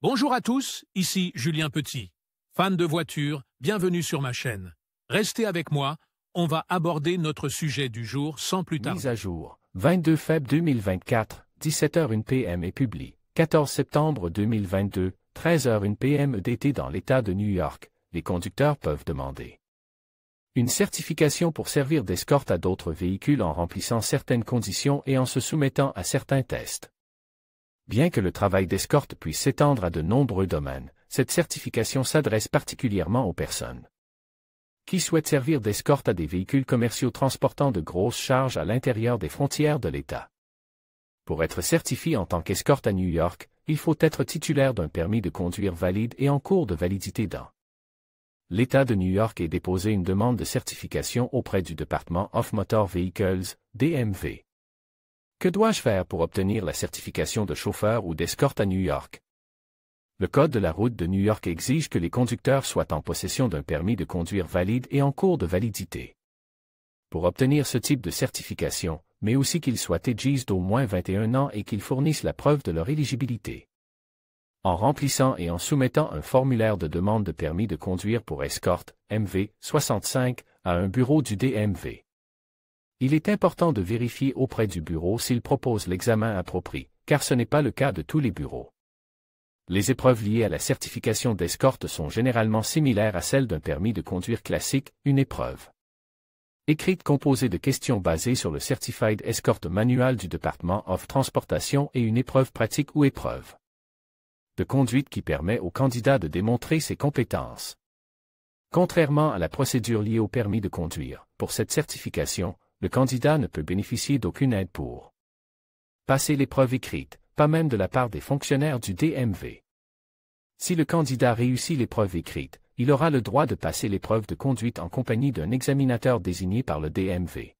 Bonjour à tous, ici Julien Petit. Fan de voitures, bienvenue sur ma chaîne. Restez avec moi, on va aborder notre sujet du jour sans plus tarder. Mise à jour, 22 février 2024, 17h01 PM et publie, 14 septembre 2022, 13h01 PM EDT dans l'État de New York, les conducteurs peuvent demander une certification pour servir d'escorte à d'autres véhicules en remplissant certaines conditions et en se soumettant à certains tests. Bien que le travail d'escorte puisse s'étendre à de nombreux domaines, cette certification s'adresse particulièrement aux personnes qui souhaitent servir d'escorte à des véhicules commerciaux transportant de grosses charges à l'intérieur des frontières de l'État. Pour être certifié en tant qu'escorte à New York, il faut être titulaire d'un permis de conduire valide et en cours de validité dans l'État de New York et déposer une demande de certification auprès du Department of Motor Vehicles, DMV. Que dois-je faire pour obtenir la certification de chauffeur ou d'escorte à New York? Le Code de la route de New York exige que les conducteurs soient en possession d'un permis de conduire valide et en cours de validité. Pour obtenir ce type de certification, mais aussi qu'ils soient âgés d'au moins 21 ans et qu'ils fournissent la preuve de leur éligibilité. En remplissant et en soumettant un formulaire de demande de permis de conduire pour escorte, MV 65, à un bureau du DMV. Il est important de vérifier auprès du bureau s'il propose l'examen approprié, car ce n'est pas le cas de tous les bureaux. Les épreuves liées à la certification d'escorte sont généralement similaires à celles d'un permis de conduire classique, une épreuve écrite composée de questions basées sur le Certified Escort Manual du Department of Transportation et une épreuve pratique ou épreuve de conduite qui permet au candidat de démontrer ses compétences. Contrairement à la procédure liée au permis de conduire, pour cette certification, le candidat ne peut bénéficier d'aucune aide pour passer l'épreuve écrite, pas même de la part des fonctionnaires du DMV. Si le candidat réussit l'épreuve écrite, il aura le droit de passer l'épreuve de conduite en compagnie d'un examinateur désigné par le DMV.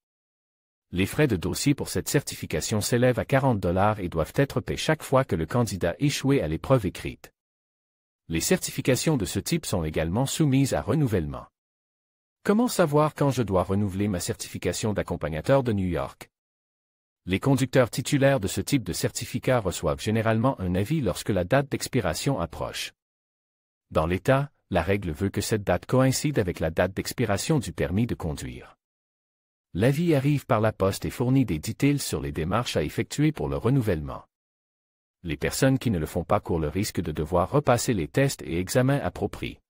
Les frais de dossier pour cette certification s'élèvent à 40 $ et doivent être payés chaque fois que le candidat échoué à l'épreuve écrite. Les certifications de ce type sont également soumises à renouvellement. Comment savoir quand je dois renouveler ma certification d'accompagnateur de New York? Les conducteurs titulaires de ce type de certificat reçoivent généralement un avis lorsque la date d'expiration approche. Dans l'État, la règle veut que cette date coïncide avec la date d'expiration du permis de conduire. L'avis arrive par la poste et fournit des details sur les démarches à effectuer pour le renouvellement. Les personnes qui ne le font pas courent le risque de devoir repasser les tests et examens appropriés.